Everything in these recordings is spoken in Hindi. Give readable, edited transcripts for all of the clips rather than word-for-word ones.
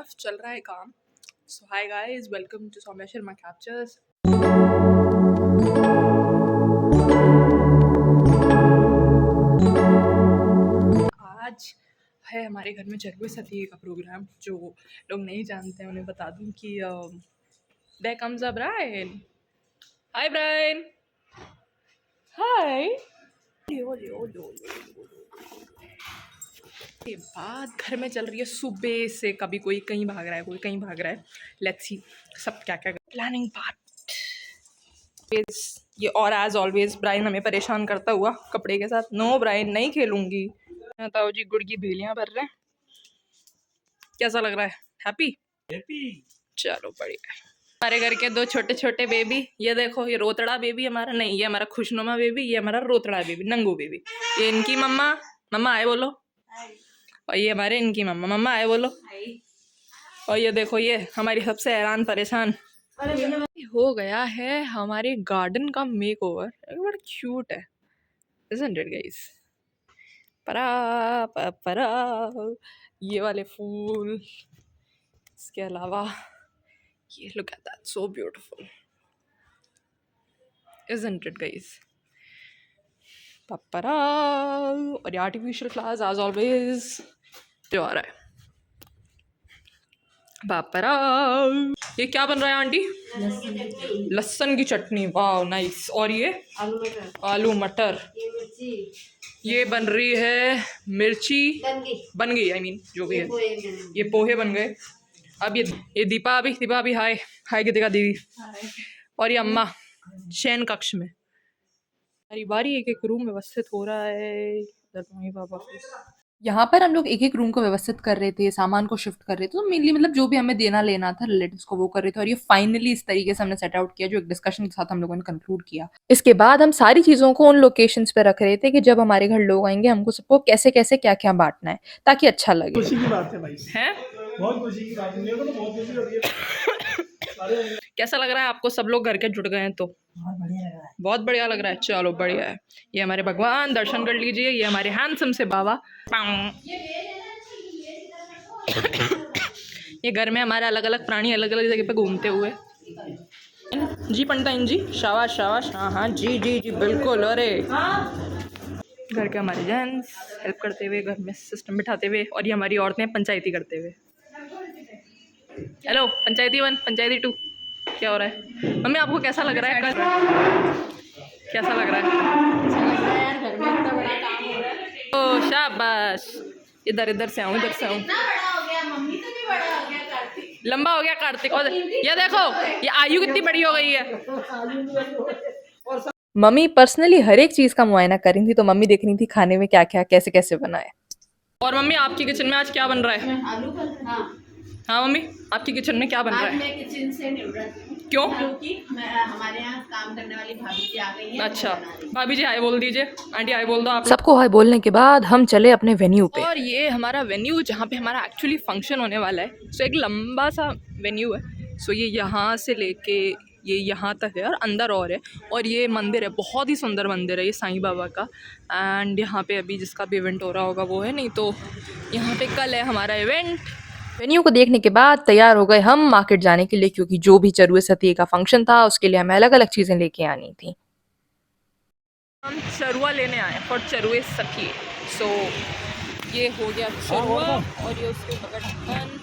तरफ चल रहा है काम। So hi guys, welcome to Saumya Sharma captures. आज है हमारे घर में चरवे सती का प्रोग्राम। जो लोग नहीं जानते हैं उन्हें बता दूं कि there comes a Brian. Hi Brian, hi. के बाद घर में चल रही है सुबह से, कभी कोई कहीं भाग रहा है, कोई कहीं भाग रहा है। लेट्स सी सब क्या क्या प्लानिंग पार्ट। ये और एज ऑलवेज ब्रायन हमें परेशान करता हुआ कपड़े के साथ। नो ब्रायन, नहीं खेलूंगी। ताऊ जी गुड़ की भेलियां भर रहे हैं। कैसा लग रहा है? हैप्पी हैप्पी, चलो बढ़िया। हमारे घर के दो छोटे छोटे बेबी, ये देखो, ये रोतड़ा बेबी हमारा नहीं, ये हमारा खुशनुमा बेबी, ये हमारा रोतड़ा बेबी, नंगू बेबी। ये इनकी मम्मा, मम्मा आए बोलो। और ये हमारे इनकी मम्मा, मम्मा आए बोलो। और ये देखो, ये हमारी सबसे हैरान परेशान। हो गया है हमारे गार्डन का मेक ओवर। बड़ा क्यूट है, isn't it guys? परा परा, ये वाले फूल, इसके अलावा ये, look at that, so beautiful, isn't it guys? पपरा। और ये आर्टिफिशियल फ्लावर्स एज ऑलवेज जो आ रहा है। पापरा। ये क्या बन रहा है आंटी? लहसुन की चटनी, वाह नाइस। और ये आलू मटर। ये बन रही है मिर्ची, बन गई, आई मीन जो भी है। ये पोहे बन गए। अब ये दीपा अभी हाय हाय की दिखा दीदी। और ये अम्मा शयन कक्ष में। बारी बारी एक एक रूम व्यवस्थित हो रहा है। मम्मी पापा, यहाँ पर हम लोग एक एक रूम को व्यवस्थित कर रहे थे, सामान को शिफ्ट कर रहे थे। तो मेनली मतलब जो भी हमें देना लेना था रिलेटिव्स को वो कर रहे थे। और ये फाइनली इस तरीके से हमने सेट आउट किया, जो एक डिस्कशन के साथ हम लोगों ने कंक्लूड किया। इसके बाद हम सारी चीज़ों को उन लोकेशंस पे रख रहे थे कि जब हमारे घर लोग आएंगे हमको सबको कैसे कैसे क्या क्या बांटना है ताकि अच्छा लगे। खुशी की बात है भाई, है बहुत खुशी की बात है, मेरे को तो बहुत खुशी हो रही है। कैसा लग रहा है आपको? सब लोग घर के जुट गए हैं तो बहुत बढ़िया लग रहा है। चलो बढ़िया है। ये हमारे भगवान, दर्शन कर लीजिए। ये हमारे हैंडसम से बाबा। ये घर में हमारे अलग अलग प्राणी अलग अलग जगह पे घूमते हुए। जी पंडित जी, शाबाश शाबाश, हाँ हाँ जी जी जी बिल्कुल। अरे घर के हमारे जेंट्स हेल्प करते हुए, घर में सिस्टम बिठाते हुए। और ये हमारी औरतें पंचायती करते हुए। हेलो पंचायती 1, पंचायती 2, क्या हो रहा है? मम्मी आपको कैसा लग रहा है? कैसा लग रहा है? यार घर में इतना बड़ा काम हो रहा है। ओ शाबाश, इधर से आऊँ, इधर से आऊँ। लंबा हो गया कार्तिक। और ये देखो, ये आयु कितनी बड़ी हो गई है। मम्मी पर्सनली हर एक चीज का मुआयना कर रही थी, तो मम्मी देख रही थी खाने में क्या क्या कैसे कैसे बनाए। और मम्मी आपकी किचन में आज क्या बन रहा है? आलू का। हाँ मम्मी, आपकी किचन में क्या बन रहा है? मैं किचन से निकल रही हूँ। क्यों? क्योंकि हमारे यहाँ काम करने वाली भाभी जी आ गई हैं। अच्छा भाभी जी हाय बोल दीजिए। आंटी हाय बोल दो आप। सबको हाय बोलने के बाद हम चले अपने वेन्यू पे। और ये हमारा वेन्यू जहाँ पे हमारा एक्चुअली फंक्शन होने वाला है। सो एक लंबा सा वेन्यू है। सो ये यहाँ से लेके ये यहाँ तक है और अंदर और है। और ये मंदिर है, बहुत ही सुंदर मंदिर है ये साईं बाबा का। एंड यहाँ पे अभी जिसका भी इवेंट हो रहा होगा वो है, नहीं तो यहाँ पे कल है हमारा इवेंट। वेन्यू को देखने के बाद तैयार हो गए हम मार्केट जाने के लिए, क्योंकि जो भी चरुए सती का फंक्शन था उसके लिए हमें अलग अलग चीज़ें लेके आनी थी। हम चरुआ लेने आए फॉर चरुए सती। सो ये हो गया चरुआ और ये उसके बगैर ढक्कन।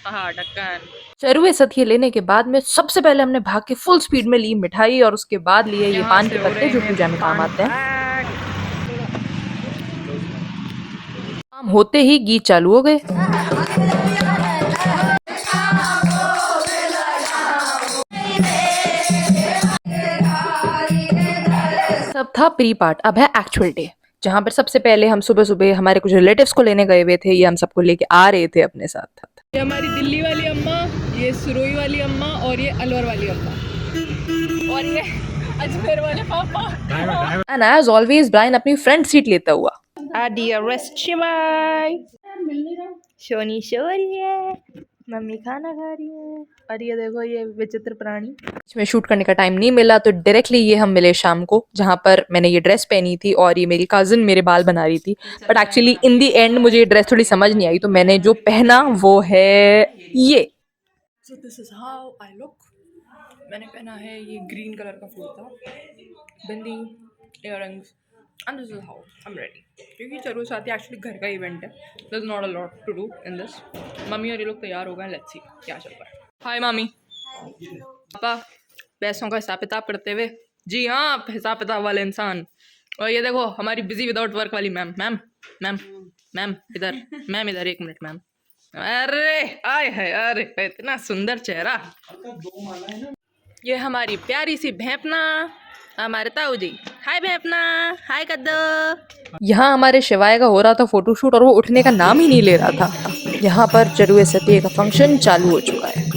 हाँ ढक्कन। चरुए सती लेने के बाद में सबसे पहले हमने भाग के फुल स्पीड में ली मिठाई और उसके बाद लिए ये पान के पत्ते जो पूजा में काम आते हैं। काम होते ही गीत चालू हो गए। सब था प्री पार्ट, अब है एक्चुअल डे, जहाँ पर सबसे पहले हम सुबह सुबह हमारे कुछ रिलेटिव्स को लेने गए हुए थे। ये हम सबको लेके आ रहे थे अपने साथ। ये हमारी दिल्ली वाली अम्मा, ये सुरोई वाली अम्मा और ये अलवर वाली अम्मा और ये अजमेर वाले पापा। एंड एज ऑलवेज ब्रायन अपनी फ्रंट सीट लेता हुआ। डियरेस्ट शिवाय, शोनी शोरिया, मम्मी खाना खा रही है और ये देखो ये विचित्र प्राणी। इसमें शूट करने का टाइम नहीं मिला तो डायरेक्टली ये हम मिले शाम को, जहाँ पर मैंने ये ड्रेस पहनी थी और ये मेरी कजिन मेरे बाल बना रही थी। But actually in the and मुझे ये ड्रेस थोड़ी समझ नहीं आई, तो मैंने जो पहना वो है ये। So this is how I look. मैंने पहना है ये ग्रीन कलर का kurta, bindi, earrings and this is how I am ready. क्योंकि चलो साथी एक्चुअली घर का इवेंट है, there is not a lot to do in this. Mummy और ये लोग तैयार हो गए, लेट्स सी क्या चल रहा है। हाय मम्मी। पापा पैसों का हिसाब किताब करते हुए, जी हाँ हिसाब किताब वाले इंसान। और ये देखो हमारी बिजी विदाउट वर्क वाली मैम। मैम मैम मैम इधर, मैम इधर, एक मिनट मैम। अरे आय है, अरे इतना सुंदर चेहरा। ये हमारी प्यारी सी भेपना, हमारे ताऊ जी। हाय भेपना, हाय कद्दू। यहाँ हमारे शिवाय का हो रहा था फोटोशूट और वो उठने का नाम ही नहीं ले रहा था। यहाँ पर चरुए सतिये का फंक्शन चालू हो चुका है।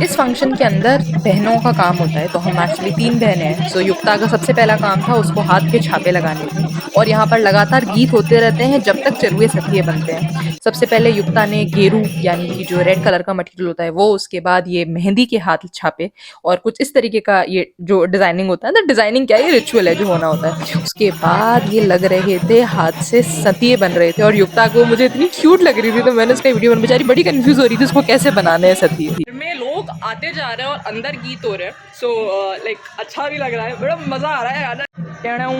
इस फंक्शन के अंदर बहनों का काम होता है, तो हम एक्चुअली 3 बहनें हैं। सो युक्ता का सबसे पहला काम था उसको हाथ के छापे लगाने थे और यहाँ पर लगातार गीत होते रहते हैं जब तक चरुए सतिये बनते हैं। सबसे पहले युक्ता ने गेरू यानी कि जो रेड कलर का मटेरियल होता है वो, उसके बाद ये मेहंदी के हाथ छापे और कुछ इस तरीके का ये जो डिजाइनिंग होता है ना, डिजाइनिंग क्या है, ये रिचुअल है जो होना होता है। उसके बाद ये लग रहे थे हाथ से सतिये बन रहे थे और युक्ता को मुझे इतनी क्यूट लग रही थी तो मैंने उसका वीडियो बना, बेचारी बड़ी कंफ्यूज हो रही थी उसको कैसे बनाने हैं सतिये। में लोग आते जा रहे हैं और अंदर गीत हो रहे हैं, सो लाइक अच्छा भी लग रहा है, बड़ा मजा आ रहा है गाना।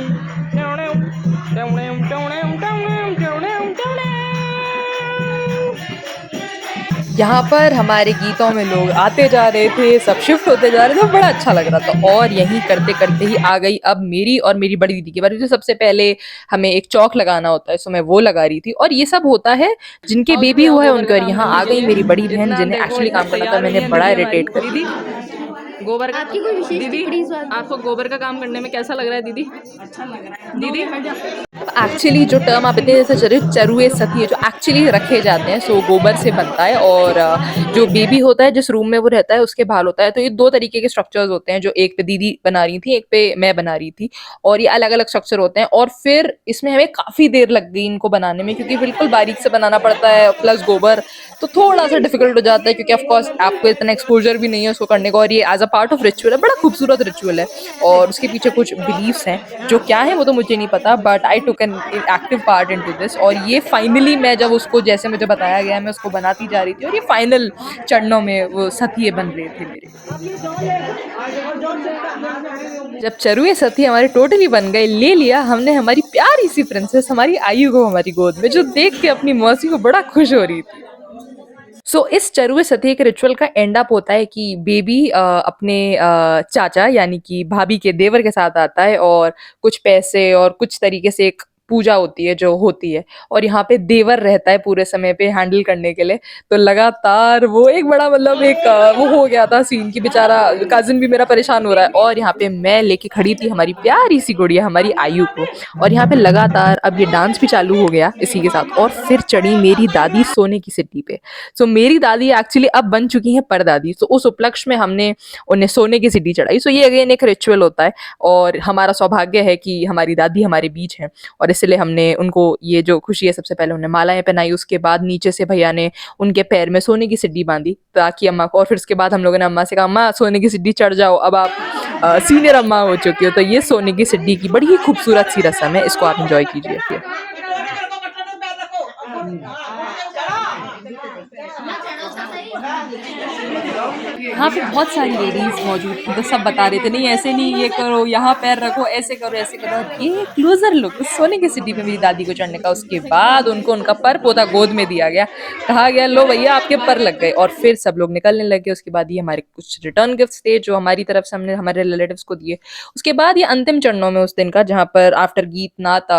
यहाँ पर हमारे गीतों में लोग आते जा रहे थे, सब शिफ्ट होते जा रहे थे, बड़ा अच्छा लग रहा था। और यही करते करते ही आ गई अब मेरी और मेरी बड़ी दीदी की बारी। तो सबसे पहले हमें एक चौक लगाना होता है, सो मैं वो लगा रही थी और ये सब होता है जिनके बेबी हुआ है उनके। और यहाँ आ गई मेरी बड़ी बहन जिन्हें एक्चुअली काम करना था, मैंने बड़ा इरिटेट कर दी। गोबर का आपकी कोई विशेष दीदी, आपको गोबर का काम करने में कैसा लग रहा है दीदी? अच्छा लग रहा है दीदी। एक्चुअली जो टर्म आप इतने जैसे चरुए सतिये जो एक्चुअली रखे जाते हैं, सो गोबर से बनता है और जो बेबी होता है जिस रूम में वो रहता है उसके बाल होता है। तो ये 2 तरीके के स्ट्रक्चर्स होते हैं, जो एक पे दीदी बना रही थी, एक पे मैं बना रही थी, और ये अलग अलग स्ट्रक्चर होते हैं। और फिर इसमें हमें काफ़ी देर लग गई इनको बनाने में, क्योंकि बिल्कुल बारीक से बनाना पड़ता है, प्लस गोबर तो थोड़ा सा डिफिकल्ट हो जाता है, क्योंकि ऑफकोर्स आपको इतना एक्सपोजर भी नहीं है उसको करने का। और ये as a part of ritual है, बड़ा खूबसूरत रिचुअल है और उसके पीछे कुछ बिलीव्स हैं जो क्या है वो तो मुझे नहीं पता, but I took an active part into this. और ये फाइनली मैं जब उसको जैसे मुझे बताया गया मैं उसको बनाती जा रही थी और ये फाइनल चरणों में वो सतिये बन रहे थे मेरे। जब चरुए सतिये हमारे टोटली बन गए, ले लिया हमने हमारी प्यारी सी प्रिंसेस हमारी आयु को हमारी गोद में, जो देख के अपनी मौसी को बड़ा खुश हो रही थी। सो इस चरुए सतिये के रिचुअल का एंड अप होता है कि बेबी अपने चाचा यानी कि भाभी के देवर के साथ आता है और कुछ पैसे और कुछ तरीके से एक पूजा होती है जो होती है, और यहाँ पे देवर रहता है पूरे समय पे हैंडल करने के लिए। तो लगातार वो एक बड़ा मतलब एक वो हो गया था सीन की बेचारा कजिन भी मेरा परेशान हो रहा है और यहाँ पे मैं लेके खड़ी थी हमारी प्यारी सी गुड़िया हमारी आयु को। और यहाँ पे लगातार अब ये डांस भी चालू हो गया इसी के साथ। और फिर चढ़ी मेरी दादी सोने की सिड्डी पे। सो मेरी दादी एक्चुअली अब बन चुकी हैं परदादी, सो उस उपलक्ष्य में हमने उन्हें सोने की सिड्डी चढ़ाई। सो ये अगेन एक रिचुअल होता है और हमारा सौभाग्य है कि हमारी दादी हमारे बीच हैं, और इसलिए हमने उनको ये जो खुशी है सबसे पहले उन्हें मालाएं पहनाई, उसके बाद नीचे से भैया ने उनके पैर में सोने की सिड्डी बांधी ताकि अम्मा को, और फिर उसके बाद हम लोगों ने अम्मा से कहा अम्मा सोने की सिड्डी चढ़ जाओ, अब आप सीनियर अम्मा हो चुकी हो। तो ये सोने की सिड्डी की बड़ी ही खूबसूरत सी रस्म है, इसको आप इंजॉय कीजिए। यहाँ पे बहुत सारी लेडीज मौजूद थी तो सब बता रहे थे नहीं ऐसे नहीं, ये करो, यहाँ पैर रखो, ऐसे करो ऐसे करो। ये क्लोजर लुक सोने की सिड्डी पे मेरी दादी को चढ़ने का। उसके बाद उनको उनका पर पोता गोद में दिया गया, कहा गया लो भैया आपके पर लग गए, और फिर सब लोग निकलने लगे। उसके बाद ये हमारे कुछ रिटर्न गिफ्ट्स थे जो हमारी तरफ से हमने हमारे रिलेटिव्स को दिए। उसके बाद ये अंतिम चरणों में उस दिन का, जहाँ पर आफ्टर गीत नात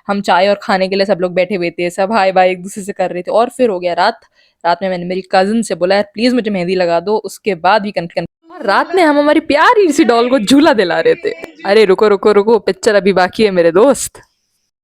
हम चाय और खाने के लिए सब लोग बैठे हुए थे, सब हाय बाय एक दूसरे से कर रहे थे। और फिर हो गया रात। रात में मैंने मेरी कजिन से बोला यार प्लीज मुझे मेहंदी लगा दो। उसके बाद भी और रात में हम हमारी प्यारी सी डॉल को झूला दिला रहे थे। अरे रुको रुको रुको, पिक्चर अभी बाकी है मेरे दोस्त।